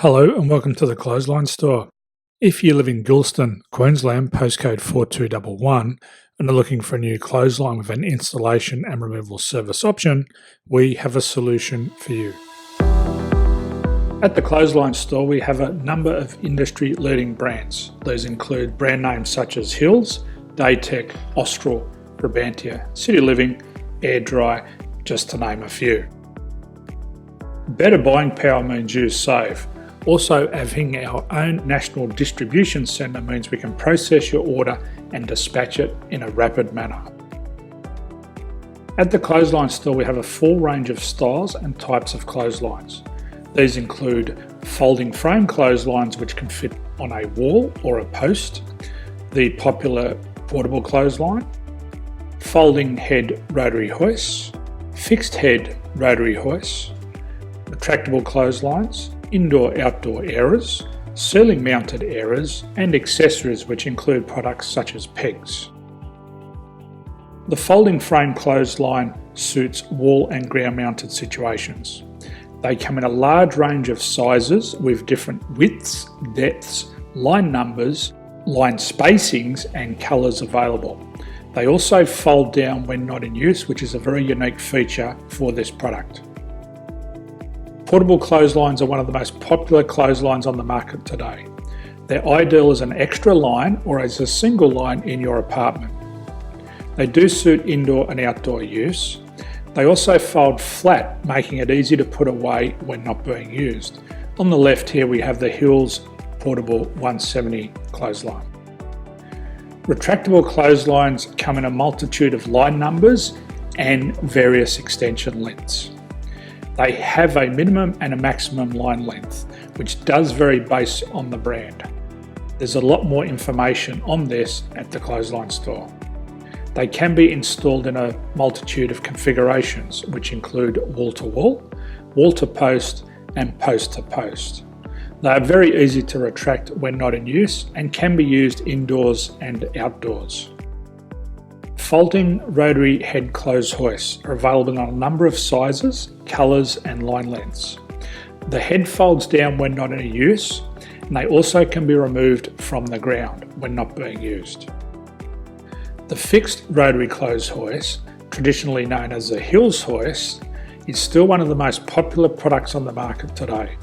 Hello and welcome to the Clothesline Store. If you live in Gilston, Queensland, postcode 4211, and are looking for a new clothesline with an installation and removal service option, we have a solution for you. At the Clothesline Store, we have a number of industry-leading brands. These include brand names such as Hills, Daytech, Austral, Brabantia, City Living, Air Dry, just to name a few. Better buying power means you save. Also, having our own national distribution centre means we can process your order and dispatch it in a rapid manner. At the Clothesline Store, we have a full range of styles and types of clotheslines. These include folding frame clotheslines which can fit on a wall or a post, the popular portable clothesline, folding head rotary hoists, fixed head rotary hoists, retractable clotheslines, indoor-outdoor airers, ceiling mounted airers, and accessories which include products such as pegs. The folding frame clothesline suits wall and ground mounted situations. They come in a large range of sizes with different widths, depths, line numbers, line spacings and colours available. They also fold down when not in use, which is a very unique feature for this product. Portable clotheslines are one of the most popular clotheslines on the market today. They're ideal as an extra line or as a single line in your apartment. They do suit indoor and outdoor use. They also fold flat, making it easy to put away when not being used. On the left here we have the Hills Portable 170 clothesline. Retractable clotheslines come in a multitude of line numbers and various extension lengths. They have a minimum and a maximum line length, which does vary based on the brand. There's a lot more information on this at the Clothesline Store. They can be installed in a multitude of configurations, which include wall-to-wall, wall-to-post, and post-to-post. They are very easy to retract when not in use and can be used indoors and outdoors. Folding rotary head clothes hoists are available in a number of sizes, colours and line lengths. The head folds down when not in use, and they also can be removed from the ground when not being used. The fixed rotary clothes hoist, traditionally known as the Hills hoist, is still one of the most popular products on the market today.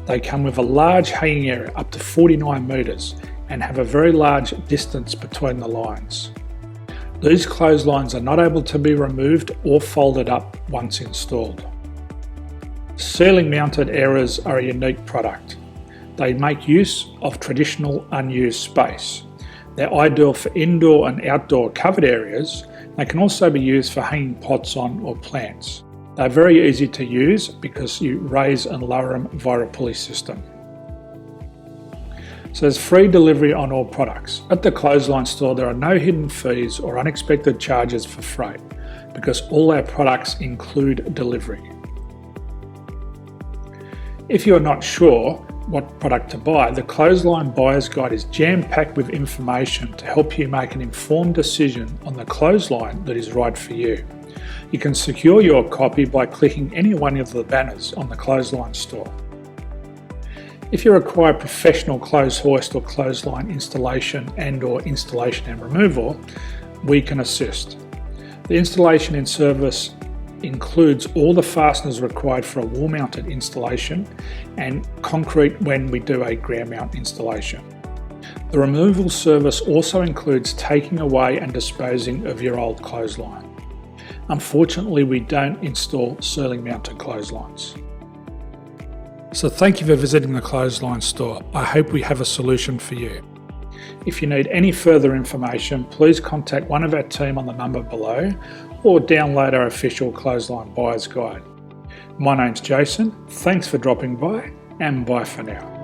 They come with a large hanging area up to 49 metres and have a very large distance between the lines. These clotheslines are not able to be removed or folded up once installed. Ceiling mounted airers are a unique product. They make use of traditional unused space. They're ideal for indoor and outdoor covered areas. They can also be used for hanging pots on or plants. They're very easy to use because you raise and lower them via a pulley system. So there's free delivery on all products. At the Clothesline Store, there are no hidden fees or unexpected charges for freight because all our products include delivery. If you're not sure what product to buy, the Clothesline Buyer's Guide is jam-packed with information to help you make an informed decision on the clothesline that is right for you. You can secure your copy by clicking any one of the banners on the Clothesline Store. If you require professional clothes hoist or clothesline installation and/or installation and removal, we can assist. The installation and service includes all the fasteners required for a wall-mounted installation and concrete when we do a ground mount installation. The removal service also includes taking away and disposing of your old clothesline. Unfortunately, we don't install ceiling mounted clotheslines. So thank you for visiting the Clothesline Store. I hope we have a solution for you. If you need any further information, please contact one of our team on the number below or download our official Clothesline Buyer's Guide. My name's Jason, thanks for dropping by and bye for now.